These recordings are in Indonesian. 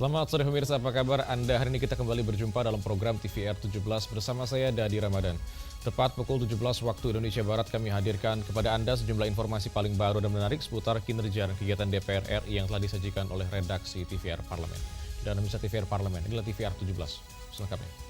Selamat sore pemirsa, apa kabar Anda? Hari ini kita kembali berjumpa dalam program TVR 17 bersama saya Dadi Ramadan. Tepat pukul 17 waktu Indonesia Barat kami hadirkan kepada Anda sejumlah informasi paling baru dan menarik seputar kinerja dan kegiatan DPR RI yang telah disajikan oleh redaksi TVR Parlemen. Dan pemirsa TVR Parlemen, inilah TVR 17. Selengkapnya.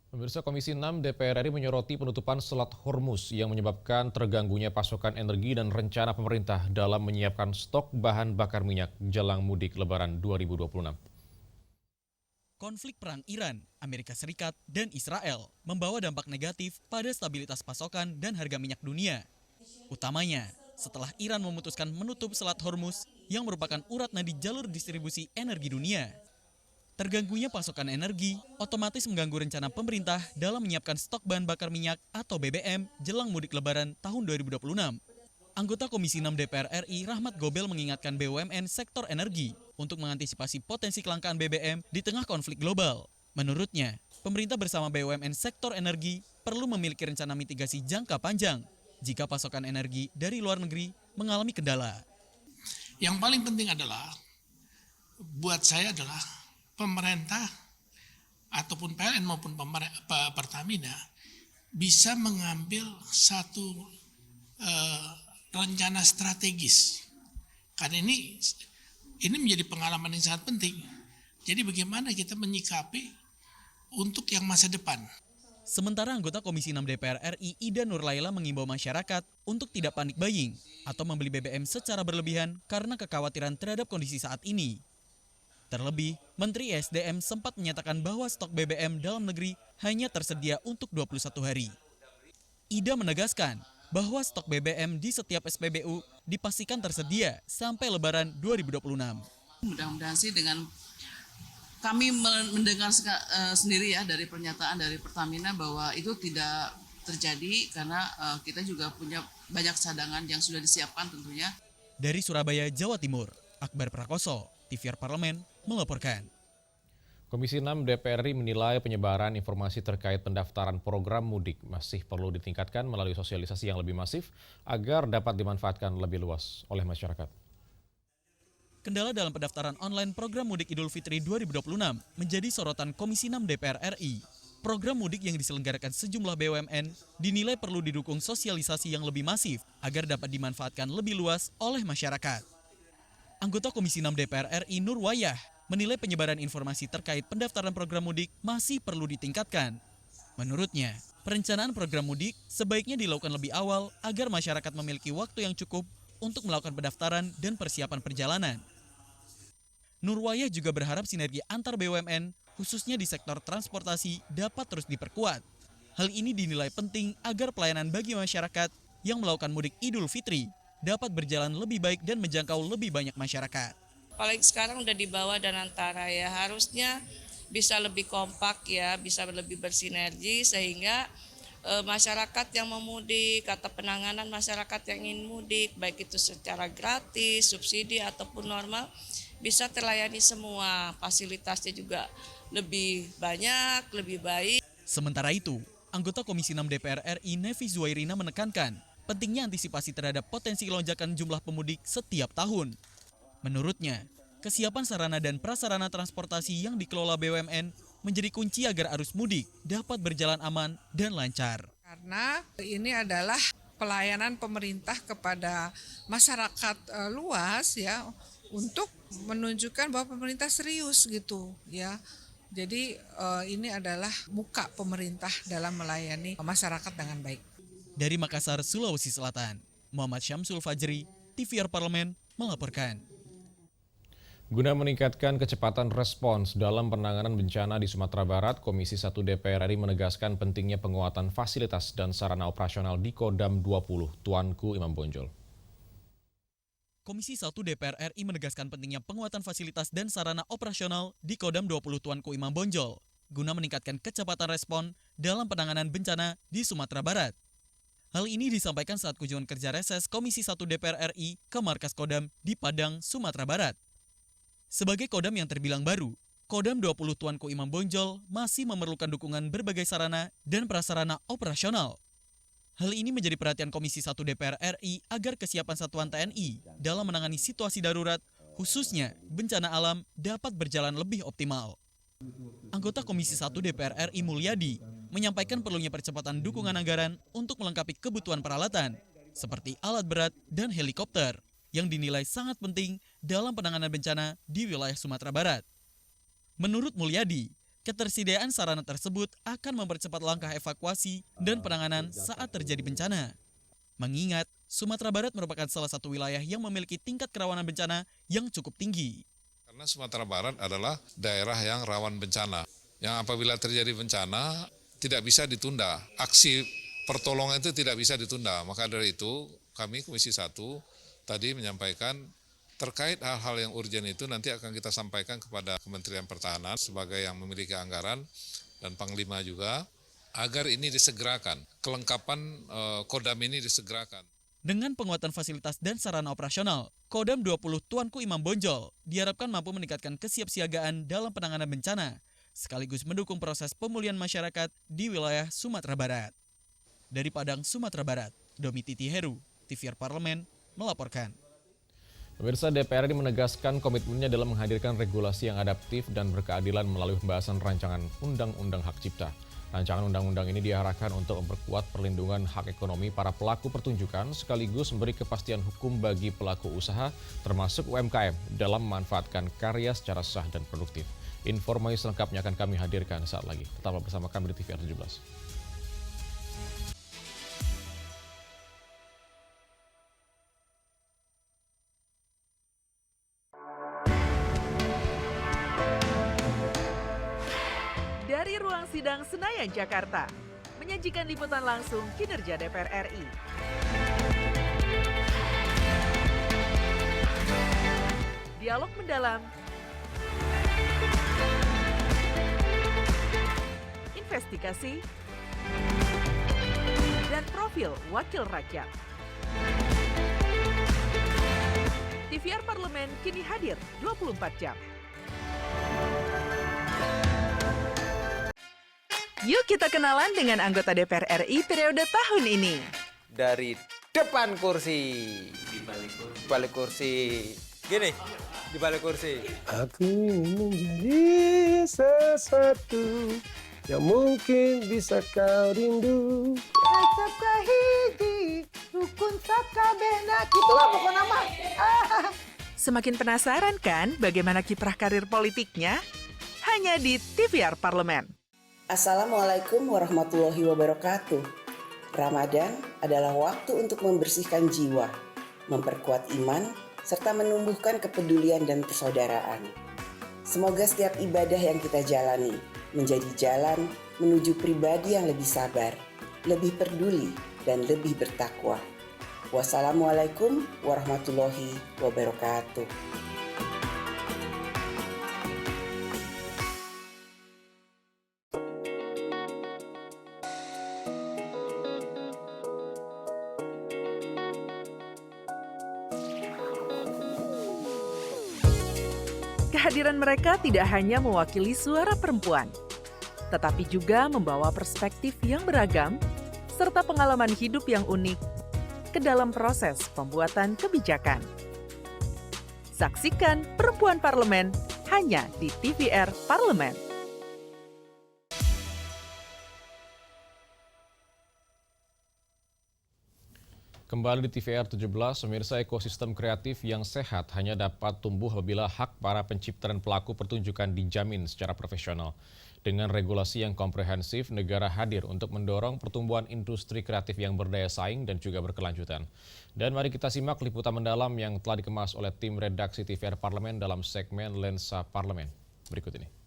Pemirsa, Komisi 6 DPR RI menyoroti penutupan Selat Hormuz yang menyebabkan terganggunya pasokan energi dan rencana pemerintah dalam menyiapkan stok bahan bakar minyak jelang mudik Lebaran 2026. Konflik perang Iran, Amerika Serikat, dan Israel membawa dampak negatif pada stabilitas pasokan dan harga minyak dunia. Utamanya, setelah Iran memutuskan menutup Selat Hormuz yang merupakan urat nadi jalur distribusi energi dunia. Terganggunya pasokan energi otomatis mengganggu rencana pemerintah dalam menyiapkan stok bahan bakar minyak atau BBM jelang mudik Lebaran tahun 2026. Anggota Komisi 6 DPR RI Rahmat Gobel mengingatkan BUMN sektor energi untuk mengantisipasi potensi kelangkaan BBM di tengah konflik global. Menurutnya, pemerintah bersama BUMN sektor energi perlu memiliki rencana mitigasi jangka panjang jika pasokan energi dari luar negeri mengalami kendala. Yang paling penting adalah, buat saya adalah pemerintah ataupun PLN maupun Pertamina bisa mengambil satu rencana strategis. Karena ini menjadi pengalaman yang sangat penting. Jadi bagaimana kita menyikapi untuk yang masa depan. Sementara anggota Komisi 6 DPR RI Ida Nurlaila mengimbau masyarakat untuk tidak panik buying atau membeli BBM secara berlebihan karena kekhawatiran terhadap kondisi saat ini. Terlebih, Menteri ESDM sempat menyatakan bahwa stok BBM dalam negeri hanya tersedia untuk 21 hari. Ida menegaskan bahwa stok BBM di setiap SPBU dipastikan tersedia sampai Lebaran 2026. Mudah-mudahan sih dengan kami mendengar sendiri ya dari pernyataan dari Pertamina bahwa itu tidak terjadi karena kita juga punya banyak cadangan yang sudah disiapkan tentunya. Dari Surabaya, Jawa Timur, Akbar Prakoso, TVR Parlemen melaporkan. Komisi 6 DPR RI menilai penyebaran informasi terkait pendaftaran program mudik masih perlu ditingkatkan melalui sosialisasi yang lebih masif agar dapat dimanfaatkan lebih luas oleh masyarakat. Kendala dalam pendaftaran online program mudik Idul Fitri 2026 menjadi sorotan Komisi 6 DPR RI. Program mudik yang diselenggarakan sejumlah BUMN dinilai perlu didukung sosialisasi yang lebih masif agar dapat dimanfaatkan lebih luas oleh masyarakat. Anggota Komisi 6 DPR RI Nur Wayah menilai penyebaran informasi terkait pendaftaran program mudik masih perlu ditingkatkan. Menurutnya, perencanaan program mudik sebaiknya dilakukan lebih awal agar masyarakat memiliki waktu yang cukup untuk melakukan pendaftaran dan persiapan perjalanan. Nur Wayah juga berharap sinergi antar BUMN, khususnya di sektor transportasi, dapat terus diperkuat. Hal ini dinilai penting agar pelayanan bagi masyarakat yang melakukan mudik Idul Fitri dapat berjalan lebih baik dan menjangkau lebih banyak masyarakat. Apalagi sekarang udah di bawah dan antara ya, harusnya bisa lebih kompak ya, bisa lebih bersinergi sehingga masyarakat yang mau mudik atau penanganan masyarakat yang ingin mudik, baik itu secara gratis, subsidi ataupun normal, bisa terlayani semua, fasilitasnya juga lebih banyak, lebih baik. Sementara itu, anggota Komisi 6 DPR RI Nevi Zuwairina menekankan pentingnya antisipasi terhadap potensi lonjakan jumlah pemudik setiap tahun. Menurutnya, kesiapan sarana dan prasarana transportasi yang dikelola BUMN menjadi kunci agar arus mudik dapat berjalan aman dan lancar. Karena ini adalah pelayanan pemerintah kepada masyarakat luas ya, untuk menunjukkan bahwa pemerintah serius gitu ya. Jadi ini adalah muka pemerintah dalam melayani masyarakat dengan baik. Dari Makassar, Sulawesi Selatan, Muhammad Syamsul Fajri, TVR Parlemen melaporkan. Guna meningkatkan kecepatan respons dalam penanganan bencana di Sumatera Barat, Komisi 1 DPR RI menegaskan pentingnya penguatan fasilitas dan sarana operasional di Kodam 20 Tuanku Imam Bonjol. Komisi 1 DPR RI menegaskan pentingnya penguatan fasilitas dan sarana operasional di Kodam 20 Tuanku Imam Bonjol guna meningkatkan kecepatan respon dalam penanganan bencana di Sumatera Barat. Hal ini disampaikan saat kunjungan kerja reses Komisi 1 DPR RI ke markas Kodam di Padang, Sumatera Barat. Sebagai Kodam yang terbilang baru, Kodam 20 Tuanku Imam Bonjol masih memerlukan dukungan berbagai sarana dan prasarana operasional. Hal ini menjadi perhatian Komisi 1 DPR RI agar kesiapan satuan TNI dalam menangani situasi darurat, khususnya bencana alam, dapat berjalan lebih optimal. Anggota Komisi 1 DPR RI Mulyadi menyampaikan perlunya percepatan dukungan anggaran untuk melengkapi kebutuhan peralatan, seperti alat berat dan helikopter, yang dinilai sangat penting dalam penanganan bencana di wilayah Sumatera Barat. Menurut Mulyadi, ketersediaan sarana tersebut akan mempercepat langkah evakuasi dan penanganan saat terjadi bencana. Mengingat, Sumatera Barat merupakan salah satu wilayah yang memiliki tingkat kerawanan bencana yang cukup tinggi. Karena Sumatera Barat adalah daerah yang rawan bencana, yang apabila terjadi bencana tidak bisa ditunda. Aksi pertolongan itu tidak bisa ditunda. Maka dari itu, kami Komisi 1 tadi menyampaikan terkait hal-hal yang urgen itu nanti akan kita sampaikan kepada Kementerian Pertahanan sebagai yang memiliki anggaran dan Panglima juga agar ini disegerakan, kelengkapan Kodam ini disegerakan. Dengan penguatan fasilitas dan sarana operasional, Kodam 20 Tuanku Imam Bonjol diharapkan mampu meningkatkan kesiapsiagaan dalam penanganan bencana, sekaligus mendukung proses pemulihan masyarakat di wilayah Sumatera Barat. Dari Padang, Sumatera Barat, Domi Titi Heru, TVR Parlemen, melaporkan. Pemirsa, DPR ini menegaskan komitmennya dalam menghadirkan regulasi yang adaptif dan berkeadilan melalui pembahasan rancangan Undang-Undang Hak Cipta. Rancangan undang-undang ini diarahkan untuk memperkuat perlindungan hak ekonomi para pelaku pertunjukan sekaligus memberi kepastian hukum bagi pelaku usaha termasuk UMKM dalam memanfaatkan karya secara sah dan produktif. Informasi selengkapnya akan kami hadirkan saat lagi. Tetaplah bersama kami di TVR 17. Dari ruang sidang Senayan, Jakarta, menyajikan liputan langsung kinerja DPR RI. Dialog mendalam, investigasi, dan profil wakil rakyat. TVR Parlemen kini hadir 24 jam. Yuk kita kenalan dengan anggota DPR RI periode tahun ini. Dari depan kursi. Di balik kursi. Gini, di balik kursi. Aku ingin menjadi sesuatu yang mungkin bisa kau rindu. Tetap kahiji, rukun sakabena. Itulah pokok nama. Semakin penasaran kan bagaimana kiprah karir politiknya? Hanya di TVR Parlemen. Assalamualaikum warahmatullahi wabarakatuh. Ramadan adalah waktu untuk membersihkan jiwa, memperkuat iman, serta menumbuhkan kepedulian dan persaudaraan. Semoga setiap ibadah yang kita jalani menjadi jalan menuju pribadi yang lebih sabar, lebih peduli, dan lebih bertakwa. Wassalamualaikum warahmatullahi wabarakatuh. Kehadiran mereka tidak hanya mewakili suara perempuan, tetapi juga membawa perspektif yang beragam serta pengalaman hidup yang unik ke dalam proses pembuatan kebijakan. Saksikan Perempuan Parlemen hanya di TVR Parlemen. Kembali di TVR 17, pemirsa, ekosistem kreatif yang sehat hanya dapat tumbuh apabila hak para pencipta dan pelaku pertunjukan dijamin secara profesional. Dengan regulasi yang komprehensif, negara hadir untuk mendorong pertumbuhan industri kreatif yang berdaya saing dan juga berkelanjutan. Dan mari kita simak liputan mendalam yang telah dikemas oleh tim redaksi TVR Parlemen dalam segmen Lensa Parlemen. Berikut ini.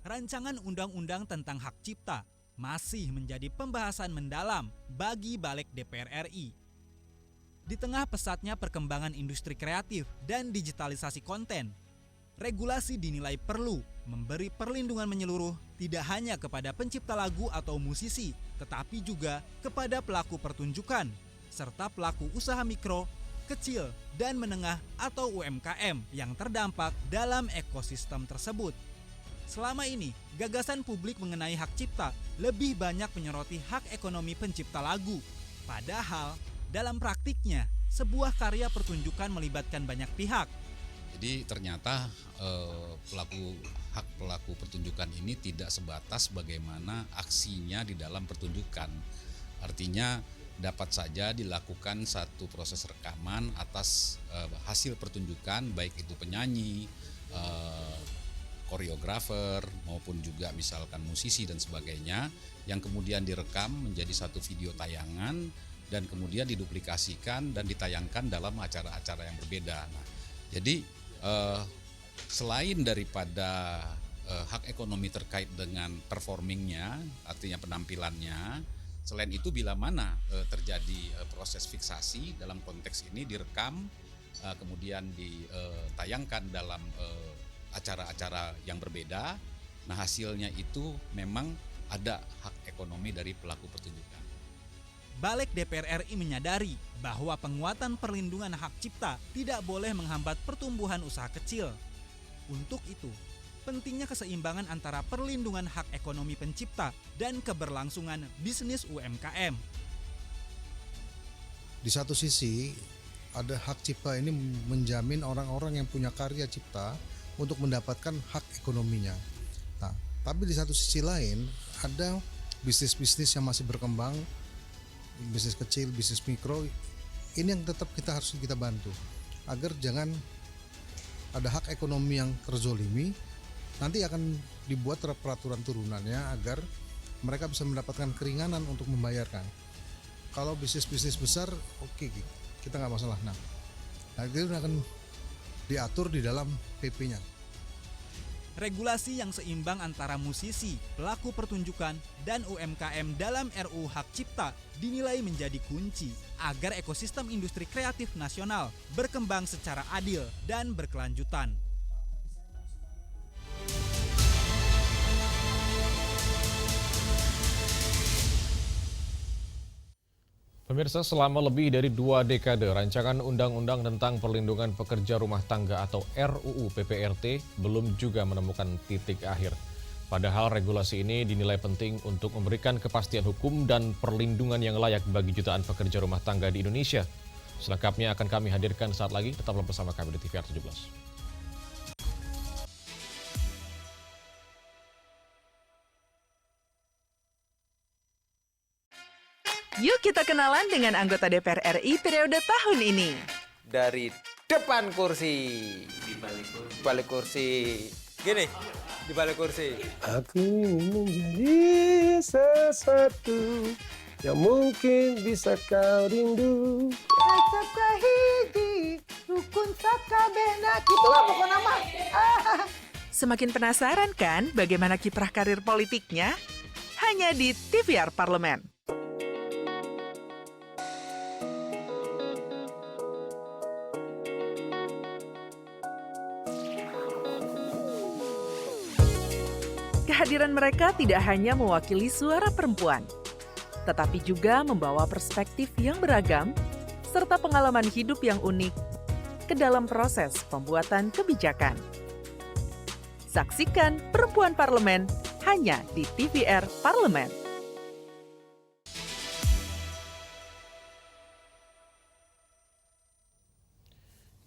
Rancangan undang-undang tentang hak cipta masih menjadi pembahasan mendalam bagi balik DPR RI. Di tengah pesatnya perkembangan industri kreatif dan digitalisasi konten, regulasi dinilai perlu memberi perlindungan menyeluruh tidak hanya kepada pencipta lagu atau musisi, tetapi juga kepada pelaku pertunjukan, serta pelaku usaha mikro kecil, dan menengah atau UMKM yang terdampak dalam ekosistem tersebut. Selama ini, gagasan publik mengenai hak cipta lebih banyak menyoroti hak ekonomi pencipta lagu. Padahal, dalam praktiknya, sebuah karya pertunjukan melibatkan banyak pihak. Jadi ternyata pelaku pertunjukan ini tidak sebatas bagaimana aksinya di dalam pertunjukan. Artinya dapat saja dilakukan satu proses rekaman atas hasil pertunjukan, baik itu penyanyi, koreografer maupun juga misalkan musisi dan sebagainya, yang kemudian direkam menjadi satu video tayangan dan kemudian diduplikasikan dan ditayangkan dalam acara-acara yang berbeda. Nah, jadi selain daripada hak ekonomi terkait dengan performingnya, artinya penampilannya, selain itu bila mana terjadi proses fiksasi dalam konteks ini direkam, kemudian ditayangkan dalam acara-acara yang berbeda, nah hasilnya itu memang ada hak ekonomi dari pelaku pertunjukan. Balik DPR RI menyadari bahwa penguatan perlindungan hak cipta tidak boleh menghambat pertumbuhan usaha kecil. Untuk itu, pentingnya keseimbangan antara perlindungan hak ekonomi pencipta dan keberlangsungan bisnis UMKM. Di satu sisi, ada hak cipta ini menjamin orang-orang yang punya karya cipta untuk mendapatkan hak ekonominya. Nah, tapi di satu sisi lain, ada bisnis-bisnis yang masih berkembang, bisnis kecil, bisnis mikro, ini yang tetap harus kita bantu agar jangan ada hak ekonomi yang terzolimi. Nanti akan dibuat peraturan turunannya agar mereka bisa mendapatkan keringanan untuk membayarkan. Kalau bisnis-bisnis besar, oke, kita nggak masalah. Nah, itu akan diatur di dalam PP-nya. Regulasi yang seimbang antara musisi, pelaku pertunjukan, dan UMKM dalam RUU Hak Cipta dinilai menjadi kunci agar ekosistem industri kreatif nasional berkembang secara adil dan berkelanjutan. Pemirsa, selama lebih dari 2 dekade, rancangan Undang-Undang tentang Perlindungan Pekerja Rumah Tangga atau RUU PPRT belum juga menemukan titik akhir. Padahal regulasi ini dinilai penting untuk memberikan kepastian hukum dan perlindungan yang layak bagi jutaan pekerja rumah tangga di Indonesia. Selengkapnya akan kami hadirkan saat lagi, tetaplah bersama kami di TVR 17. Yuk kita kenalan dengan anggota DPR RI periode tahun ini. Dari depan kursi, di balik kursi. Gini, di balik kursi. Aku ingin menjadi sesuatu yang mungkin bisa kau rindu. Resep kahiji, rukun sakabehna. Gitulah pokoknya nama. Semakin penasaran kan bagaimana kiprah karir politiknya? Hanya di TVR Parlemen. Kehadiran mereka tidak hanya mewakili suara perempuan, tetapi juga membawa perspektif yang beragam serta pengalaman hidup yang unik ke dalam proses pembuatan kebijakan. Saksikan Perempuan Parlemen hanya di TVR Parlemen.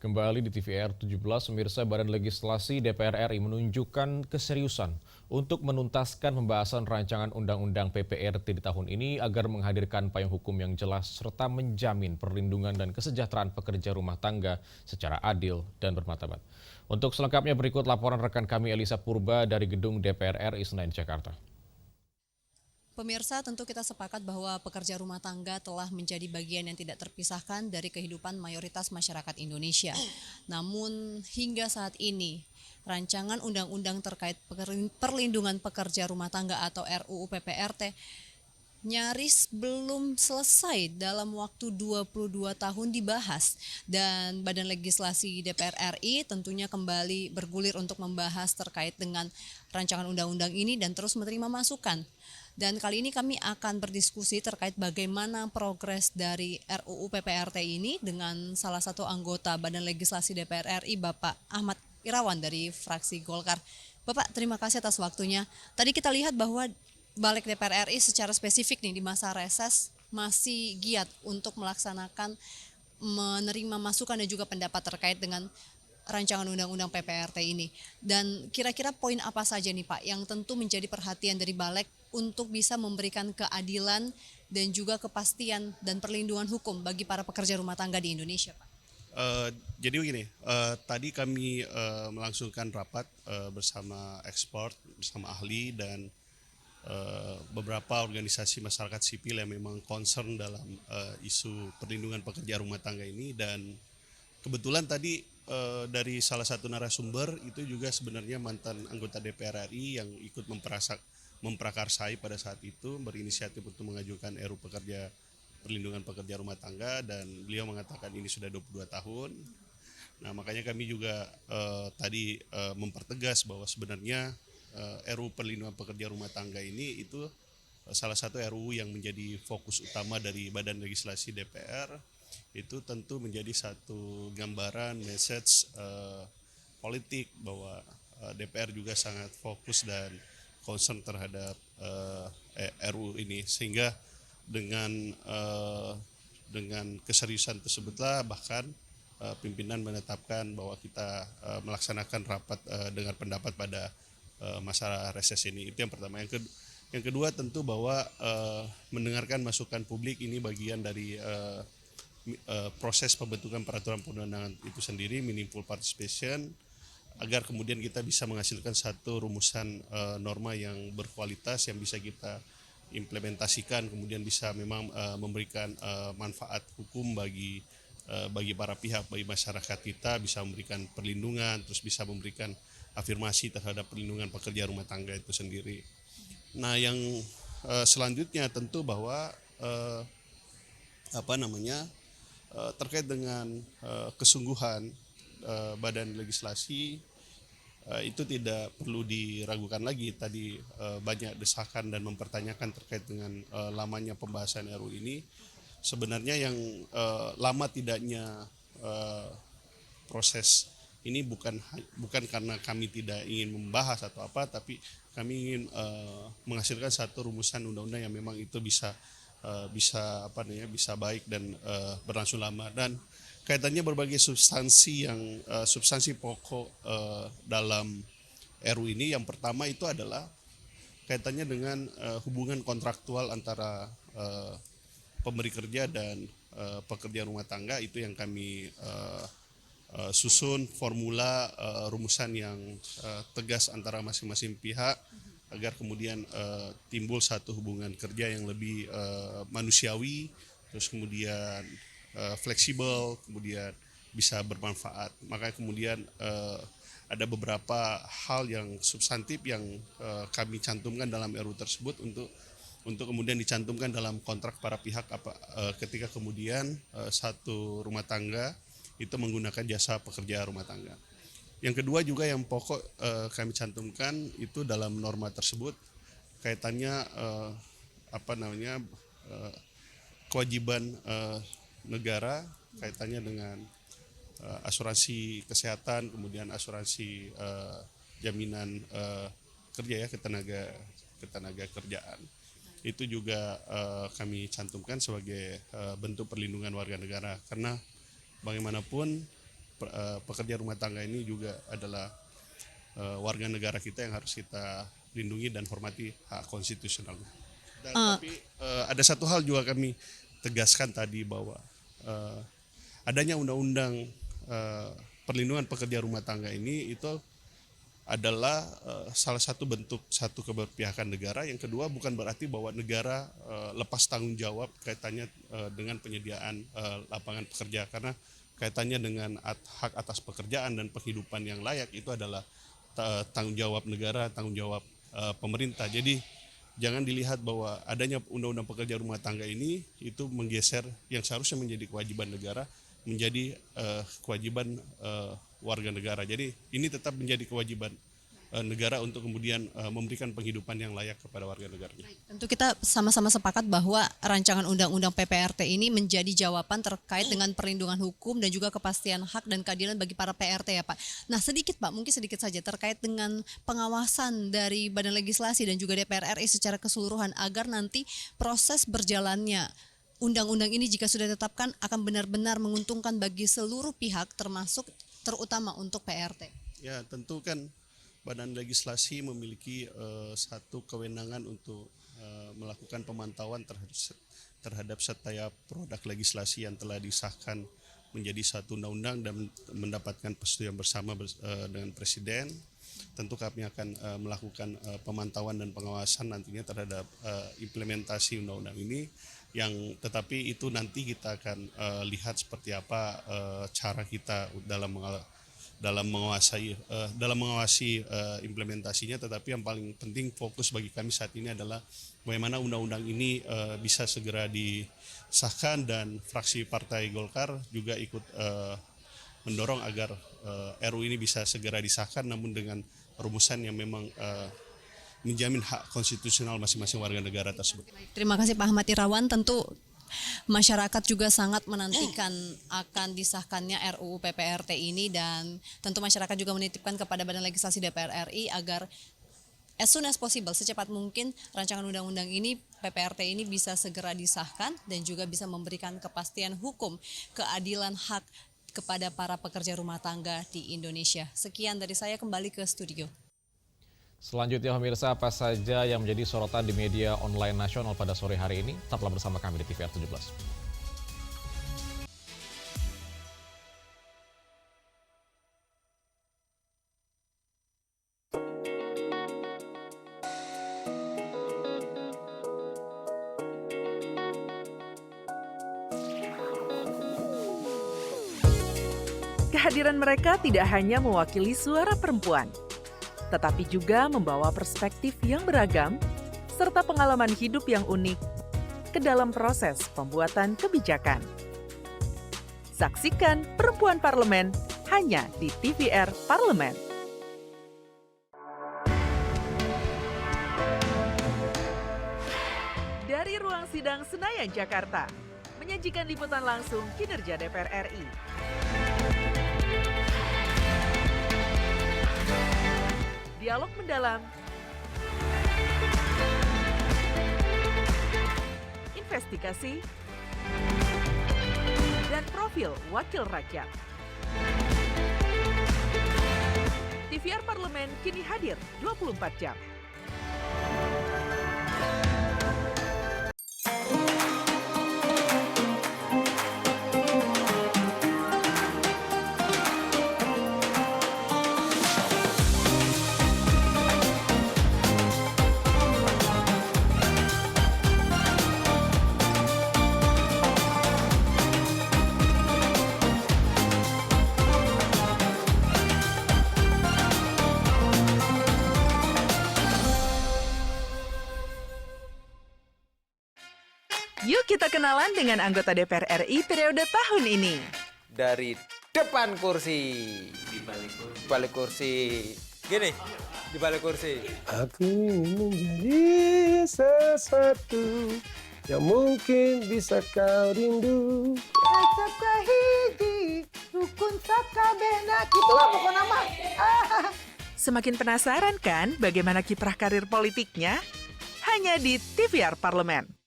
Kembali di TVR 17, pemirsa, Badan Legislasi DPR RI menunjukkan keseriusan untuk menuntaskan pembahasan rancangan Undang-Undang PPRT di tahun ini agar menghadirkan payung hukum yang jelas serta menjamin perlindungan dan kesejahteraan pekerja rumah tangga secara adil dan bermartabat. Untuk selengkapnya berikut laporan rekan kami Elisa Purba dari Gedung DPR RI Senayan, Jakarta. Pemirsa, tentu kita sepakat bahwa pekerja rumah tangga telah menjadi bagian yang tidak terpisahkan dari kehidupan mayoritas masyarakat Indonesia. Namun hingga saat ini, rancangan undang-undang terkait perlindungan pekerja rumah tangga atau RUU PPRT nyaris belum selesai dalam waktu 22 tahun dibahas. Dan Badan Legislasi DPR RI tentunya kembali bergulir untuk membahas terkait dengan rancangan undang-undang ini dan terus menerima masukan. Dan kali ini kami akan berdiskusi terkait bagaimana progres dari RUU PPRT ini dengan salah satu anggota Badan Legislasi DPR RI, Bapak Ahmad Irawan dari fraksi Golkar. Bapak, terima kasih atas waktunya. Tadi kita lihat bahwa Balik DPR RI secara spesifik nih di masa reses masih giat untuk melaksanakan menerima masukan dan juga pendapat terkait dengan rancangan undang-undang PPRT ini. Dan kira-kira poin apa saja nih Pak yang tentu menjadi perhatian dari Balik untuk bisa memberikan keadilan dan juga kepastian dan perlindungan hukum bagi para pekerja rumah tangga di Indonesia, Pak? Jadi begini, tadi kami melangsungkan rapat bersama ekspor, bersama ahli dan beberapa organisasi masyarakat sipil yang memang concern dalam isu perlindungan pekerja rumah tangga ini. Dan kebetulan tadi dari salah satu narasumber itu juga sebenarnya mantan anggota DPR RI yang ikut memprakarsai pada saat itu, berinisiatif untuk mengajukan RUU perlindungan pekerja rumah tangga, dan beliau mengatakan ini sudah 22 tahun. Nah, makanya kami juga tadi mempertegas bahwa sebenarnya RUU perlindungan pekerja rumah tangga ini itu salah satu RUU yang menjadi fokus utama dari Badan Legislasi DPR. Itu tentu menjadi satu gambaran message politik bahwa DPR juga sangat fokus dan concern terhadap RUU ini, sehingga dengan keseriusan tersebutlah bahkan pimpinan menetapkan bahwa kita melaksanakan rapat dengar pendapat pada masa reses ini. Itu yang pertama. Yang kedua tentu bahwa mendengarkan masukan publik ini bagian dari proses pembentukan peraturan perundang-undangan itu sendiri, meaningful participation, agar kemudian kita bisa menghasilkan satu rumusan norma yang berkualitas yang bisa kita implementasikan, kemudian bisa memang memberikan manfaat hukum bagi para pihak, bagi masyarakat kita, bisa memberikan perlindungan, terus bisa memberikan afirmasi terhadap perlindungan pekerja rumah tangga itu sendiri. Nah, yang selanjutnya tentu bahwa terkait dengan kesungguhan Badan Legislasi itu tidak perlu diragukan lagi. Tadi banyak desakan dan mempertanyakan terkait dengan lamanya pembahasan RUU ini. Sebenarnya yang lama tidaknya proses ini bukan karena kami tidak ingin membahas atau apa, tapi kami ingin menghasilkan satu rumusan undang-undang yang memang itu bisa baik dan berlangsung lama. Dan kaitannya berbagai substansi pokok dalam RUU ini. Yang pertama itu adalah kaitannya dengan hubungan kontraktual antara pemberi kerja dan pekerja rumah tangga. Itu yang kami susun formula rumusan yang tegas antara masing-masing pihak, agar kemudian timbul satu hubungan kerja yang lebih manusiawi, terus kemudian fleksibel, kemudian bisa bermanfaat. Maka kemudian ada beberapa hal yang substantif yang kami cantumkan dalam RUU tersebut untuk kemudian dicantumkan dalam kontrak para pihak ketika kemudian satu rumah tangga itu menggunakan jasa pekerja rumah tangga. Yang kedua juga yang pokok kami cantumkan itu dalam norma tersebut kaitannya kewajiban negara kaitannya dengan asuransi kesehatan, kemudian asuransi jaminan kerja ketenaga kerjaan. Itu juga kami cantumkan sebagai bentuk perlindungan warga negara, karena bagaimanapun pekerja rumah tangga ini juga adalah warga negara kita yang harus kita lindungi dan hormati hak konstitusionalnya. Tapi ada satu hal juga kami tegaskan tadi, bahwa adanya undang-undang perlindungan pekerja rumah tangga ini itu adalah salah satu bentuk satu keberpihakan negara. Yang kedua, bukan berarti bahwa negara lepas tanggung jawab kaitannya dengan penyediaan lapangan pekerja, karena kaitannya dengan hak atas pekerjaan dan penghidupan yang layak itu adalah tanggung jawab negara, tanggung jawab pemerintah. Jadi jangan dilihat bahwa adanya undang-undang pekerja rumah tangga ini itu menggeser yang seharusnya menjadi kewajiban negara menjadi kewajiban warga negara. Jadi ini tetap menjadi kewajiban negara untuk kemudian memberikan penghidupan yang layak kepada warga negaranya. Tentu kita sama-sama sepakat bahwa rancangan undang-undang PPRT ini menjadi jawaban terkait dengan perlindungan hukum dan juga kepastian hak dan keadilan bagi para PRT ya Pak. Nah sedikit Pak, mungkin sedikit saja terkait dengan pengawasan dari Badan Legislasi dan juga DPR RI secara keseluruhan agar nanti proses berjalannya undang-undang ini jika sudah ditetapkan akan benar-benar menguntungkan bagi seluruh pihak termasuk terutama untuk PRT. Ya tentu kan Badan Legislasi memiliki satu kewenangan untuk melakukan pemantauan terhadap setiap produk legislasi yang telah disahkan menjadi satu undang-undang dan mendapatkan persetujuan bersama dengan Presiden. Tentu kami akan melakukan pemantauan dan pengawasan nantinya terhadap implementasi undang-undang ini, tetapi itu nanti kita akan lihat seperti apa cara kita dalam mengawasi implementasinya. Tetapi yang paling penting fokus bagi kami saat ini adalah bagaimana undang-undang ini bisa segera disahkan, dan fraksi Partai Golkar juga ikut mendorong agar RU ini bisa segera disahkan, namun dengan rumusan yang memang menjamin hak konstitusional masing-masing warga negara tersebut. Terima kasih Pak Ahmad Irawan. Tentu masyarakat juga sangat menantikan akan disahkannya RUU PPRT ini, dan tentu masyarakat juga menitipkan kepada Badan Legislasi DPR RI agar as soon as possible, secepat mungkin rancangan undang-undang ini, PPRT ini bisa segera disahkan dan juga bisa memberikan kepastian hukum, keadilan hak kepada para pekerja rumah tangga di Indonesia. Sekian dari saya, kembali ke studio. Selanjutnya pemirsa, apa saja yang menjadi sorotan di media online nasional pada sore hari ini? Tetaplah bersama kami di TVR 17. Kehadiran mereka tidak hanya mewakili suara perempuan, tetapi juga membawa perspektif yang beragam serta pengalaman hidup yang unik ke dalam proses pembuatan kebijakan. Saksikan Perempuan Parlemen hanya di TVR Parlemen. Dari ruang sidang Senayan, Jakarta, menyajikan liputan langsung kinerja DPR RI. Dialog mendalam, investigasi, dan profil wakil rakyat. TVR Parlemen kini hadir 24 jam. Yuk kita kenalan dengan anggota DPR RI periode tahun ini. Dari depan kursi, di balik kursi. Gini, di balik kursi. Aku ingin menjadi sesuatu yang mungkin bisa kau rindu. Acap kahiji, rukun sakabehna. Gitulah pokoknya mah. Semakin penasaran kan bagaimana kiprah karir politiknya? Hanya di TVR Parlemen.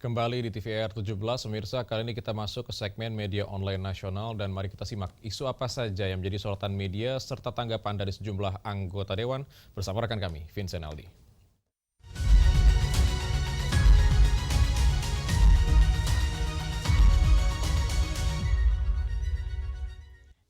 Kembali di TVR 17, pemirsa, kali ini kita masuk ke segmen media online nasional dan mari kita simak isu apa saja yang menjadi sorotan media serta tanggapan dari sejumlah anggota Dewan bersama rekan kami, Vincent Aldi.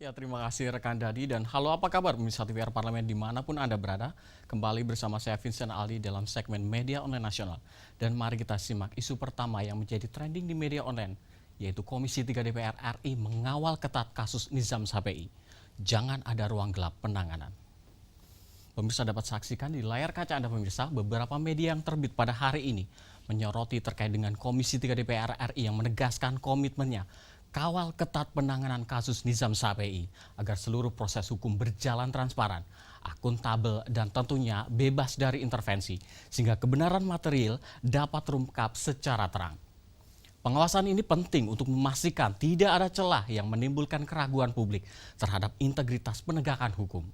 Ya, terima kasih rekan Dadi dan halo apa kabar pemirsa TVR Parlemen dimanapun Anda berada. Kembali bersama saya Vincent Aldi dalam segmen media online nasional. Dan mari kita simak isu pertama yang menjadi trending di media online, yaitu Komisi 3 DPR RI mengawal ketat kasus Nizam Sape'i. Jangan ada ruang gelap penanganan. Pemirsa dapat saksikan di layar kaca Anda pemirsa, beberapa media yang terbit pada hari ini menyoroti terkait dengan Komisi 3 DPR RI yang menegaskan komitmennya kawal ketat penanganan kasus Nizam Syafei agar seluruh proses hukum berjalan transparan, akuntabel, dan tentunya bebas dari intervensi, sehingga kebenaran material dapat terungkap secara terang. Pengawasan ini penting untuk memastikan tidak ada celah yang menimbulkan keraguan publik terhadap integritas penegakan hukum.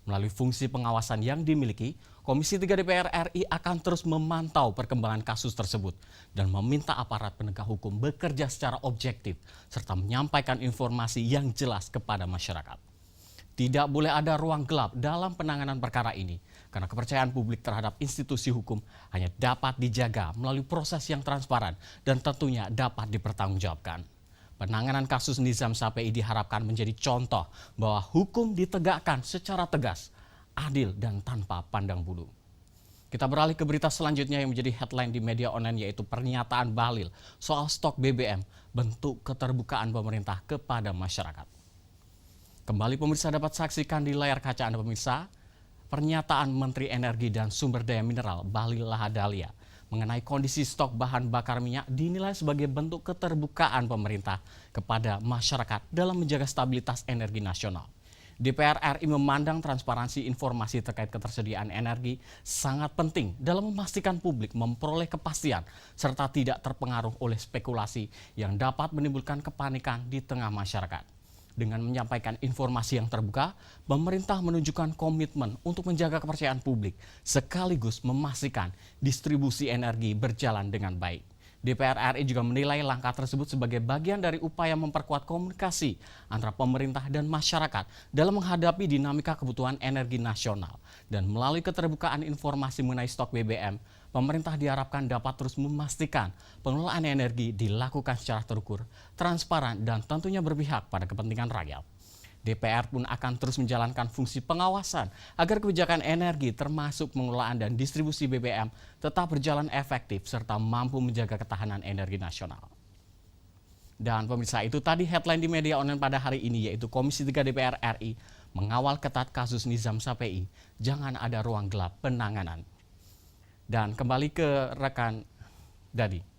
Melalui fungsi pengawasan yang dimiliki, Komisi 3 DPR RI akan terus memantau perkembangan kasus tersebut dan meminta aparat penegak hukum bekerja secara objektif serta menyampaikan informasi yang jelas kepada masyarakat. Tidak boleh ada ruang gelap dalam penanganan perkara ini, karena kepercayaan publik terhadap institusi hukum hanya dapat dijaga melalui proses yang transparan dan tentunya dapat dipertanggungjawabkan. Penanganan kasus Nizam Syafei diharapkan menjadi contoh bahwa hukum ditegakkan secara tegas, adil, dan tanpa pandang bulu. Kita beralih ke berita selanjutnya yang menjadi headline di media online, yaitu pernyataan Bahlil soal stok BBM, bentuk keterbukaan pemerintah kepada masyarakat. Kembali pemirsa dapat saksikan di layar kaca Anda pemirsa, pernyataan Menteri Energi dan Sumber Daya Mineral Bahlil Lahadalia mengenai kondisi stok bahan bakar minyak dinilai sebagai bentuk keterbukaan pemerintah kepada masyarakat dalam menjaga stabilitas energi nasional. DPR RI memandang transparansi informasi terkait ketersediaan energi sangat penting dalam memastikan publik memperoleh kepastian serta tidak terpengaruh oleh spekulasi yang dapat menimbulkan kepanikan di tengah masyarakat. Dengan menyampaikan informasi yang terbuka, pemerintah menunjukkan komitmen untuk menjaga kepercayaan publik sekaligus memastikan distribusi energi berjalan dengan baik. DPR RI juga menilai langkah tersebut sebagai bagian dari upaya memperkuat komunikasi antara pemerintah dan masyarakat dalam menghadapi dinamika kebutuhan energi nasional. Dan melalui keterbukaan informasi mengenai stok BBM, pemerintah diharapkan dapat terus memastikan pengelolaan energi dilakukan secara terukur, transparan, dan tentunya berpihak pada kepentingan rakyat. DPR pun akan terus menjalankan fungsi pengawasan agar kebijakan energi termasuk pengelolaan dan distribusi BBM tetap berjalan efektif serta mampu menjaga ketahanan energi nasional. Dan pemirsa, itu tadi headline di media online pada hari ini, yaitu Komisi 3 DPR RI mengawal ketat kasus Nizam Syafei, jangan ada ruang gelap penanganan. Dan kembali ke rekan Dadi.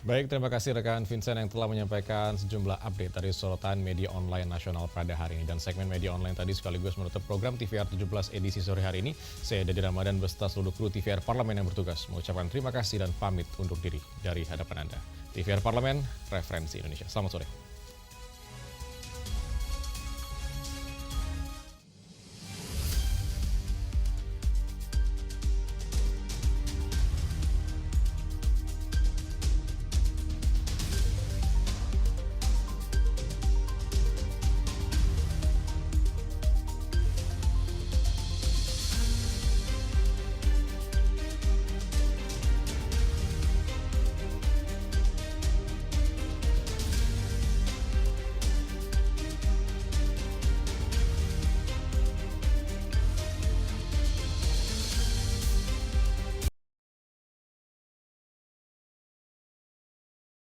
Baik, terima kasih rekan Vincent yang telah menyampaikan sejumlah update dari sorotan media online nasional pada hari ini. Dan segmen media online tadi sekaligus menutup program TVR 17 edisi sore hari ini. Saya Dadi Ramadan beserta seluruh kru TVR Parlemen yang bertugas mengucapkan terima kasih dan pamit undur diri dari hadapan Anda. TVR Parlemen, referensi Indonesia. Selamat sore.